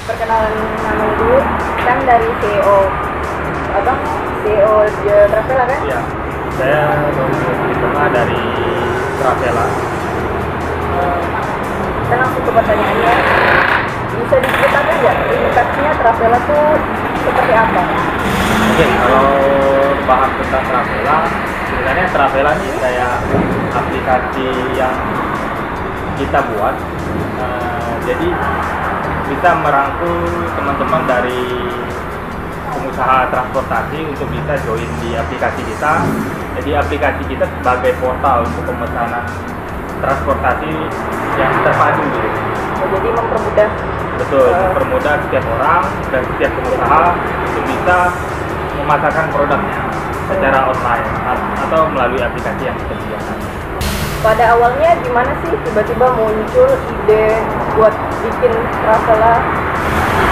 perkenalan namanya dulu. Kan dari CEO, abang CEO Travela kan? Iya, saya Doni dari Travela. Kita langsung ke pertanyaannya. Bisa diceritakan nggak indikasinya Travela tuh seperti apa? Oke, kalau bahas tentang Travela, sebenarnya Travela ini kayak aplikasi yang kita buat. Jadi bisa merangkul teman-teman dari pengusaha transportasi untuk bisa join di aplikasi kita. Jadi aplikasi kita sebagai portal untuk pemesanan transportasi yang terpadu gitu. Jadi mempermudah. Betul, mempermudah setiap orang dan setiap pengusaha untuk bisa memasarkan produknya secara online atau melalui aplikasi yang kita sediakan. Pada awalnya gimana sih tiba-tiba muncul ide buat bikin Travela?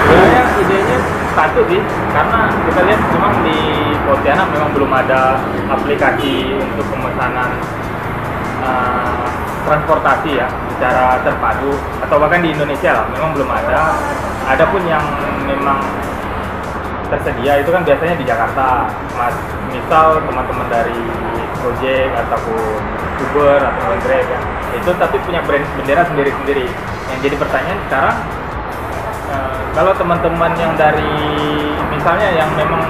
Sebenarnya idenya satu sih, karena kita lihat memang di Pontianak memang belum ada aplikasi untuk pemesanan transportasi ya secara terpadu, atau bahkan di Indonesia lah memang belum ada. Adapun yang memang tersedia itu kan biasanya di Jakarta, misal teman-teman dari Gojek ataupun Uber atau Grab ya, itu tapi punya brand bendera sendiri-sendiri. Yang jadi pertanyaan sekarang, kalau teman-teman yang dari misalnya yang memang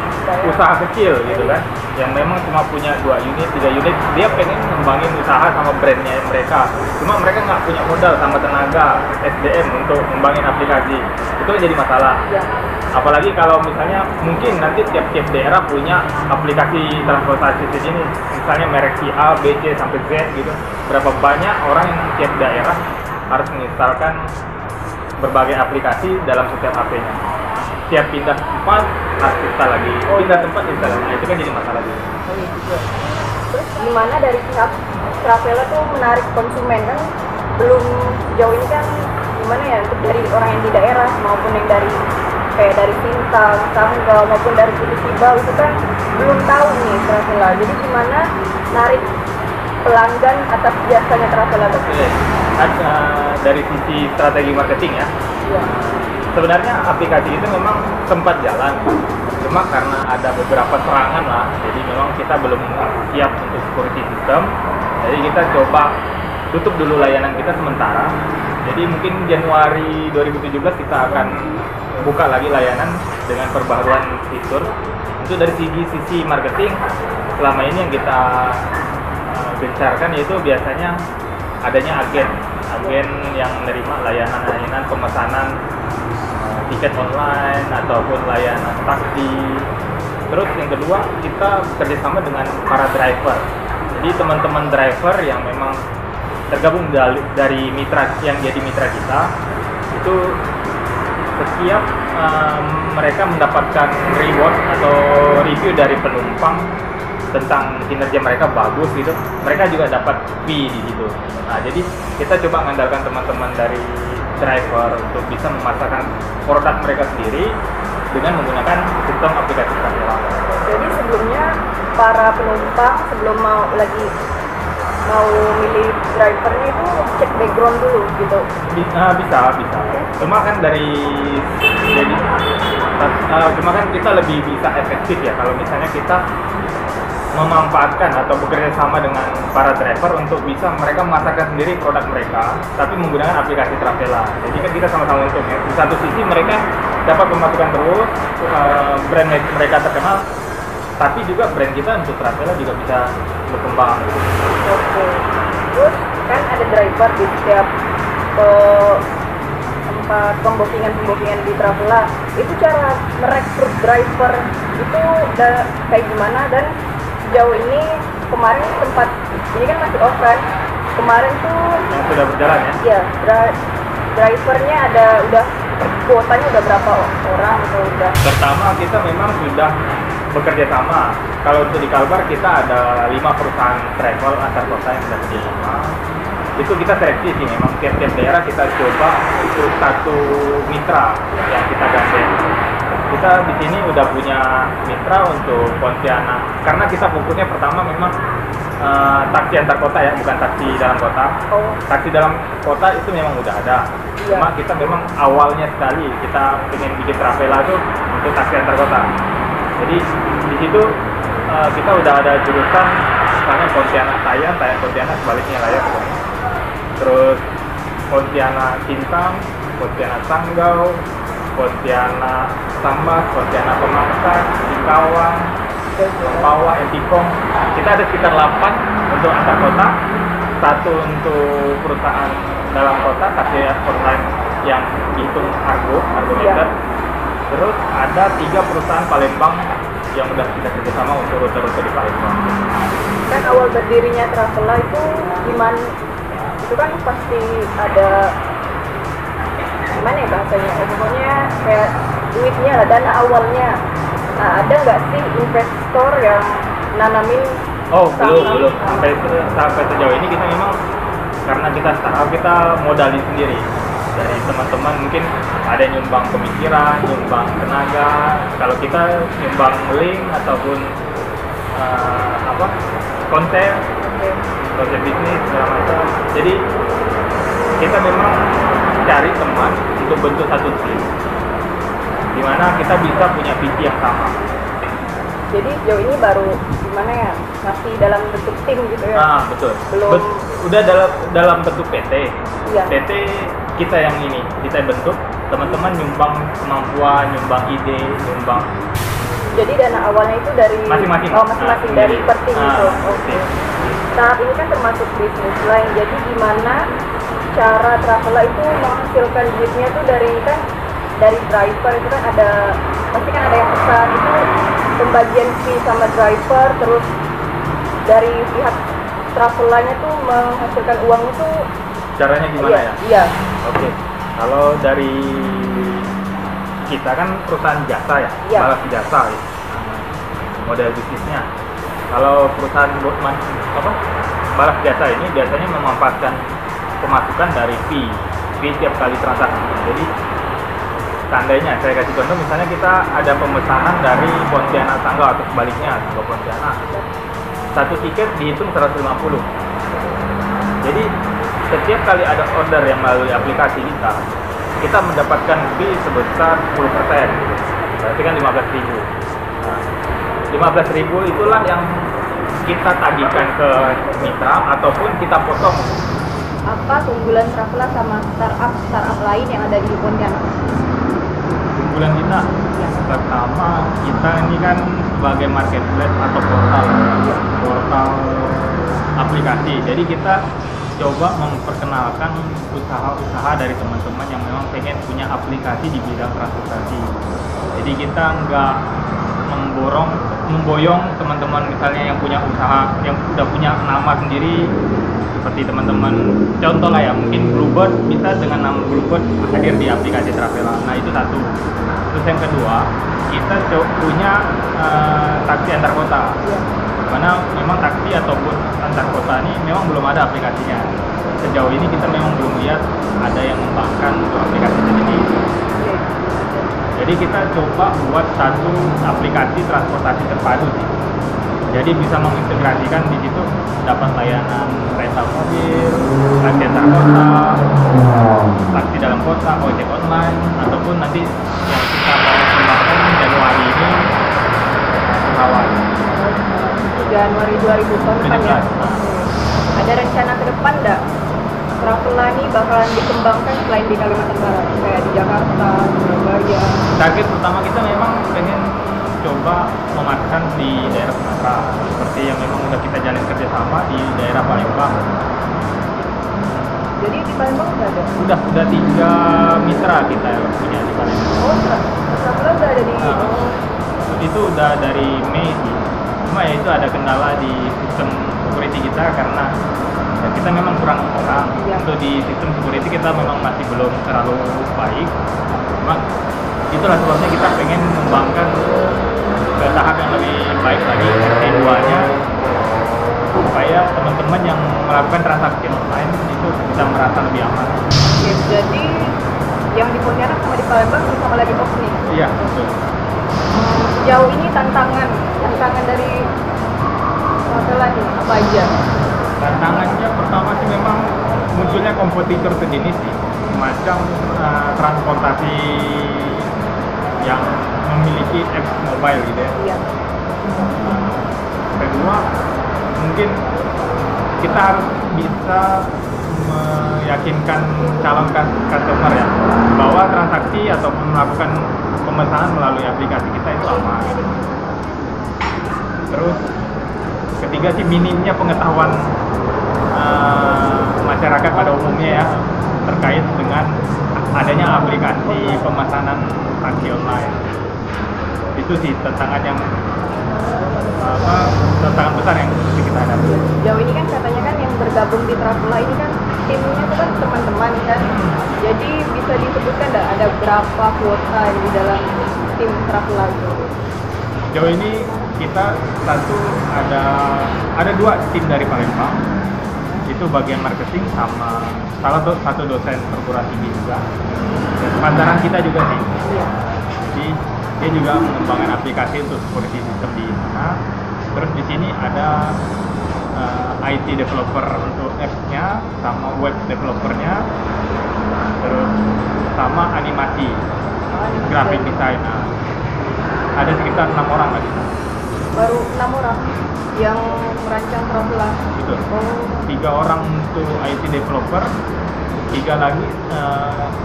usaha kecil gitu kan, yang memang cuma punya 2 unit, 3 unit, dia pengen ngembangin usaha sama brandnya mereka, cuma mereka nggak punya modal sama tenaga SDM untuk ngembangin aplikasi, itu kan jadi masalah. Ya. Apalagi kalau misalnya mungkin nanti tiap-tiap daerah punya aplikasi transportasi segini, misalnya merek si A, B, C sampai Z gitu. Berapa banyak orang yang tiap daerah harus menginstalkan berbagai aplikasi dalam setiap HP-nya. Tiap pindah tempat harus install lagi, pindah tempat install lagi. Nah, itu kan jadi masalah juga. Terus gimana dari pihak Travela tuh menarik konsumen kan? Belum sejauh ini kan gimana ya untuk dari orang yang di daerah maupun yang dari kayak dari Sintang, Sanggau maupun dari Putus Ibau itu kan belum tahu nih Travela. Jadi gimana narik pelanggan atas jasanya Travela itu? Oke. Dari sisi strategi marketing ya. Iya. Sebenarnya aplikasi itu memang sempat jalan, cuma karena ada beberapa serangan lah, jadi memang kita belum siap untuk security system. Jadi kita coba tutup dulu layanan kita sementara. Jadi mungkin Januari 2017 kita akan buka lagi layanan dengan perbaruan fitur. Itu dari sisi marketing, selama ini yang kita gencarkan yaitu biasanya adanya agen yang menerima layanan pemesanan tiket online ataupun layanan taksi. Terus yang kedua, kita kerjasama dengan para driver. Jadi teman-teman driver yang memang tergabung dari mitra yang jadi mitra kita, itu setiap mereka mendapatkan reward atau review dari penumpang tentang kinerja mereka bagus gitu, mereka juga dapat fee di situ. Nah, jadi kita coba mengandalkan teman-teman dari driver untuk bisa memasarkan produk mereka sendiri dengan menggunakan sistem aplikasi Travela. Jadi sebelumnya para penumpang sebelum mau milih drivernya itu cek background dulu gitu. Bisa. Cuma kan cuma kan kita lebih bisa efektif ya kalau misalnya kita memanfaatkan atau bekerja sama dengan para driver untuk bisa mereka memasarkan sendiri produk mereka, tapi menggunakan aplikasi Travela. Jadi kan kita sama-sama untungnya. Di satu sisi mereka dapat pemasukan terus, brand mereka terkenal, tapi juga brand kita untuk Travela juga bisa berkembang. Gitu. Oke. Terus kan ada driver di setiap tempat pembookingan di Travela. Itu cara merekrut driver itu udah kayak gimana, dan sejauh ini kemarin tempat ini kan masih off kan, kemarin tuh yang sudah berjalan ya? Iya, drivernya udah kuotanya udah berapa orang atau udah? Pertama kita memang sudah bekerja sama. Kalau untuk di Kalbar kita ada 5 perusahaan travel antar kota yang sudah bekerja sama. Itu kita seleksi sih, memang tiap-tiap daerah kita coba untuk satu mitra yang kita gandeng. Kita di sini udah punya mitra untuk Pontianak, karena kita fokusnya pertama memang taksi antar kota ya, bukan taksi dalam kota. Oh, Taksi dalam kota itu memang udah ada. Iya. Cuma kita memang awalnya sekali kita ingin bikin Travela itu untuk taksi antar kota. Jadi di situ kita udah ada jurusan, misalnya Pontianak Tayan Pontianak sebaliknya lah ya pokoknya. Terus Pontianak Sintang, Pontianak Sanggau, Pontianak Sambas, Pontianak Pemangkat, Singkawang, Lempawah, Entikong. Kita ada sekitar 8 untuk antar kota, 1 untuk perusahaan dalam kota, taksi online yang dihitung argometer. Terus ada 3 perusahaan Palembang yang udah kita kerjasama untuk rute-rute di Palembang. kan awal berdirinya Travela itu gimana? Itu kan pasti ada gimana ya bahasanya? Pokoknya kayak duitnya lah, dana awalnya. Nah, ada nggak sih investor yang nanamin? Oh, belum. Sampai sejauh ini kita memang karena kita startup, kita modalin sendiri. Dari teman-teman mungkin ada yang nyumbang pemikiran, nyumbang tenaga. Kalau kita nyumbang link ataupun konsep bisnis segala macam. Jadi kita memang cari teman untuk bentuk satu tim, di mana kita bisa punya visi yang sama. Jadi sejauh ini baru gimana ya, masih dalam bentuk tim gitu ya? Betul. Belum. Udah dalam bentuk PT. Iya. PT kita yang ini kita bentuk, teman-teman nyumbang kemampuan, nyumbang ide, nyumbang. Jadi dana awalnya itu dari Masing-masing. masing-masing dari per tim itu. Oke. Oke. Saat ini kan termasuk bisnis lain. Jadi gimana cara Travela itu menghasilkan duitnya tuh dari driver itu kan ada, pasti kan ada yang pesan itu pembagian fee sama driver, terus dari pihak Travelanya tuh menghasilkan uang itu Caranya gimana ya? Iya. Oke. Kalau dari kita kan perusahaan jasa ya, Iya. balas jasa ya. Model bisnisnya. Kalau perusahaan balas jasa ini biasanya memanfaatkan pemasukan dari fee tiap kali transaksi. Jadi seandainya saya kasih contoh, misalnya kita ada pemesanan dari Pontianak Sanggau atau sebaliknya Sanggau Pontianak, satu tiket dihitung 150. Jadi setiap kali ada order yang melalui aplikasi kita mendapatkan fee sebesar 10%, berarti kan 15.000. Nah, 15.000 itulah yang kita tagihkan ke mitra ataupun kita potong. Apa keunggulan Travela sama startup lain yang ada di Pontianak? Keunggulan kita, pertama kita ini kan sebagai marketplace atau portal aplikasi. Jadi kita coba memperkenalkan usaha-usaha dari teman-teman yang memang pengen punya aplikasi di bidang transportasi. Jadi kita nggak memboyong teman-teman misalnya yang punya usaha, yang udah punya nama sendiri, seperti teman-teman contoh lah ya, mungkin Bluebird bisa dengan nama Bluebird hadir di aplikasi Travela. Nah itu satu. Terus yang kedua, kita punya taksi antar kota. Karena memang taksi ataupun antar kota ini memang belum ada aplikasinya. Sejauh ini kita memang belum lihat ada yang mengembangkan untuk aplikasi sendiri. Jadi kita coba buat satu aplikasi transportasi terpadu sih. Jadi bisa mengintegrasikan di situ, dapat layanan kereta mobil, taksi antar kota, taksi dalam kota, ojek online, ataupun nanti yang kita mau kembangkan Januari ini Hawaii. Januari 2017 ya. Ada rencana ke depan nggak? Travela ini bakalan dikembangkan selain di Kalimantan Barat, kayak di Jakarta, Surabaya. Target pertama kita memang pengen coba memasarkan di daerah Sumatera, seperti yang memang udah kita jalin kerjasama di daerah Palembang. Jadi di Palembang udah ada? Udah 3 mitra kita punya di Palembang. Oh, Travela udah ada di... Itu udah dari Mei sih. Cuma ya itu ada kendala di sistem security kita karena kita memang kurang orang. Ya. Untuk di sistem security kita memang masih belum terlalu baik. Cuma itulah sebabnya kita pengen mengembangkan ke tahap yang lebih baik lagi, keduanya, supaya teman-teman yang melakukan transaksi online itu bisa merasa lebih aman. Oke, jadi yang di Pontianak sama di Palembang sama lagi box nih? Iya, betul. Sejauh ini tantangan dari Traveler nih apa aja? Tantangannya pertama sih memang munculnya kompetitor sejenis sih, semacam transportasi yang memiliki apps mobile gitu ya. Iya. Kedua, mungkin kita harus bisa meyakinkan calon customer ya bahwa transaksi atau melakukan pemesanan melalui aplikasi kita itu aman. Terus ketiga sih minimnya pengetahuan masyarakat pada umumnya ya terkait dengan adanya aplikasi pemesanan taksi online. Itu sih tantangan yang tantangan besar yang mesti kita hadapi. Jauh ini kan katanya kan yang bergabung di Travela ini kan timnya itu kan teman-teman kan. Jadi bisa disebutkan ada berapa kuota di dalam tim Travela itu? Jauh ini kita satu ada dua tim dari Palembang. Itu bagian marketing sama satu dosen perguruan tinggi juga. Dan pantaran kita juga sih. Iya. Jadi dia juga mengembangkan aplikasi untuk security system di sana. Terus di sini ada IT developer untuk apps-nya, sama web developernya, terus sama animasi, graphic design. Ada sekitar 6 orang lagi. Baru 6 orang yang merancang Travela. Betul. Oh. 3 orang untuk IT developer, 3 lagi,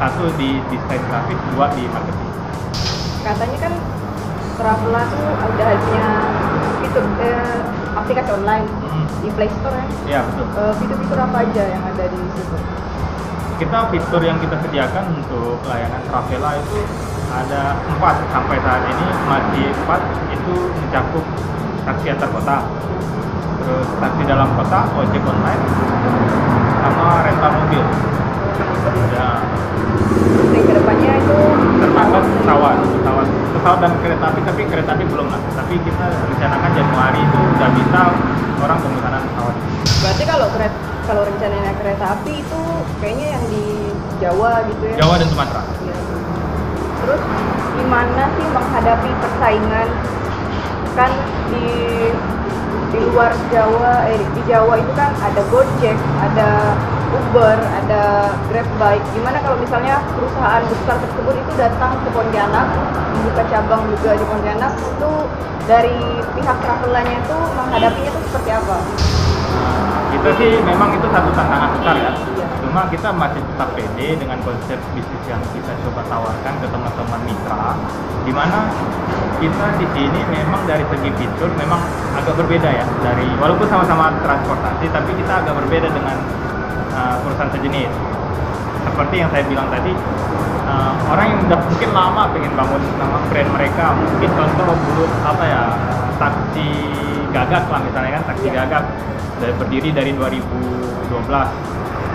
1 di desain grafik, 2 di marketing. Katanya kan Travela tuh ada hanya fitur aplikasi online di Play Store ya. Iya betul. Fitur-fitur apa aja yang ada di situ? Kita fitur yang kita sediakan untuk layanan Travela itu ada 4 sampai saat ini, masih 4 itu mencakup taksi antar kota, terus taksi dalam kota, ojek online, sama rental mobil. Ya, Yang kedepannya itu termasuk pesawat dan kereta api, tapi kereta api belum lah. Tapi kita rencanakan Januari itu udah bisa orang pemesanan pesawat. berarti kalau rencananya kereta api itu kayaknya yang di Jawa gitu ya. Jawa dan Sumatera. Iya. Terus gimana sih menghadapi persaingan kan di luar Jawa, di Jawa itu kan ada Gojek, ada Uber, ada Grabbike. Gimana kalau misalnya perusahaan besar tersebut itu datang ke Pontianak, membuka cabang juga di Pontianak, itu dari pihak Travelanya itu menghadapinya itu seperti apa? Itu sih memang itu satu tantangan besar ya. Iya. Cuma kita masih tetap pede dengan konsep bisnis yang kita coba tawarkan ke teman-teman mitra, di mana kita di sini memang dari segi fitur memang agak berbeda ya, dari walaupun sama-sama transportasi tapi kita agak berbeda dengan perusahaan sejenis. Seperti yang saya bilang tadi, orang yang udah mungkin lama pengen bangun nama brand mereka, mungkin contoh dulu taksi Gagak lah misalnya kan, taksi Gagak berdiri dari 2012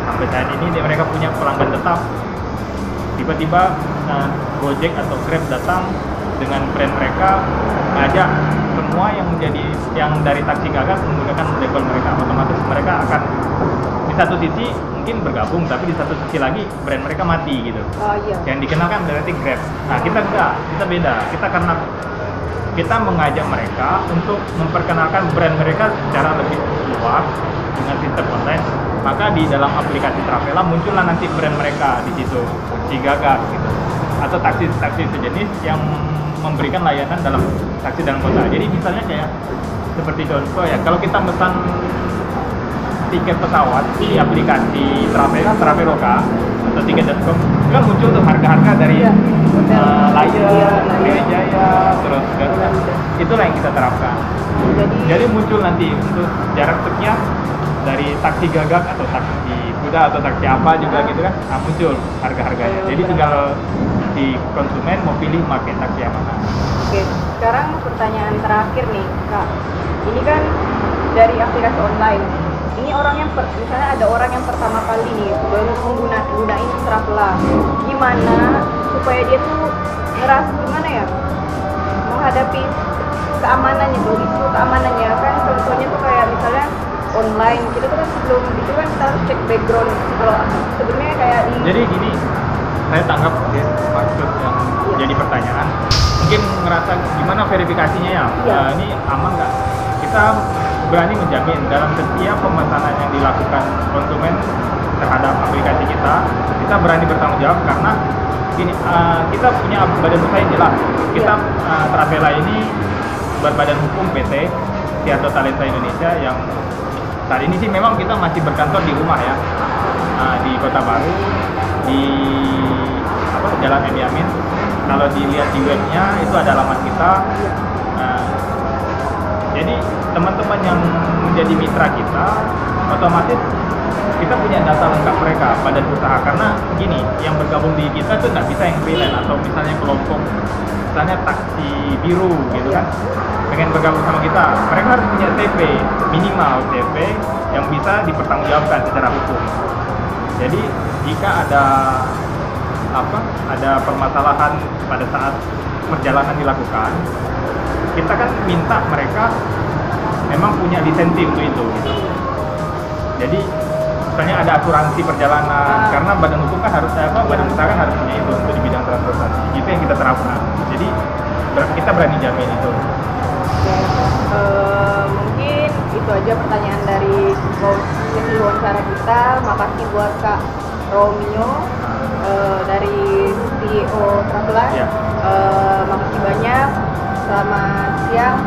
sampai saat ini mereka punya pelanggan tetap. Tiba-tiba Gojek atau Grab datang dengan brand mereka, ngajak semua yang dari taksi Gagak menggunakan label mereka, otomatis mereka akan di satu sisi mungkin bergabung, tapi di satu sisi lagi brand mereka mati gitu. Oh iya. Yang dikenalkan berarti Grab. Nah kita enggak, kita beda. Karena kita mengajak mereka untuk memperkenalkan brand mereka secara lebih luas dengan sistem online. Maka di dalam aplikasi Travela muncullah nanti brand mereka di situ, taksi Gagak gitu, atau taksi sejenis yang memberikan layanan dalam taksi dalam kota. Jadi misalnya kayak seperti contoh ya, kalau kita pesan tiket pesawat di aplikasi Traveloka atau tiket.com, itu kan muncul tuh harga-harga dari Lion, Jaya, terus Garuda. Itulah yang kita terapkan. Jadi muncul nanti untuk jarak sekian dari taksi Gagak atau taksi kuda atau taksi apa juga gitu kan, muncul harga-harganya. Jadi tinggal si konsumen mau pilih pakai taksi yang mana. Oke, sekarang pertanyaan terakhir nih Kak. Ini kan dari aplikasi online. Ini orang yang misalnya ada orang yang pertama kali nih baru menggunain Travela. Gimana supaya dia tuh ngerasa gimana ya menghadapi keamanannya tuh, isu keamanannya kan contohnya tuh kayak misalnya online kita tuh kan sebelum itu kan kita harus cek background kalau sebenarnya kayak di. Jadi gini, saya tanggap ya maksud yang jadi pertanyaan. Mungkin ngerasa gimana verifikasinya ya? Iya. Ini aman nggak? Kita berani menjamin dalam setiap pemesanan yang dilakukan konsumen terhadap aplikasi kita berani bertanggung jawab karena gini, kita punya badan usaha yang jelas. Kita Travela ini berbadan hukum PT Tiarto Talenta Indonesia yang saat ini sih memang kita masih berkantor di rumah ya, di Kota Baru, di Jalan M. Yamin. Kalau dilihat di webnya itu ada alamat kita. Jadi teman-teman yang menjadi mitra kita, otomatis kita punya data lengkap mereka badan usaha, karena gini, yang bergabung di kita tuh nggak bisa yang freelance atau misalnya kelompok misalnya taksi biru gitu kan, pengen bergabung sama kita, mereka harus punya TP, minimal TP yang bisa dipertanggungjawabkan secara hukum. Jadi jika ada permasalahan pada saat perjalanan dilakukan, kita kan minta mereka memang punya lisensi untuk itu gitu. Jadi misalnya ada asuransi perjalanan, karena badan hukum kan harus badan usaha kan harus punya itu untuk di bidang transportasi. Itu yang kita terapkan. Jadi kita berani jamin itu. Mungkin itu aja pertanyaan dari sesi wawancara kita. Makasih buat Kak Romeo dari CEO Travela. Ya. Makasih banyak. Selamat siang.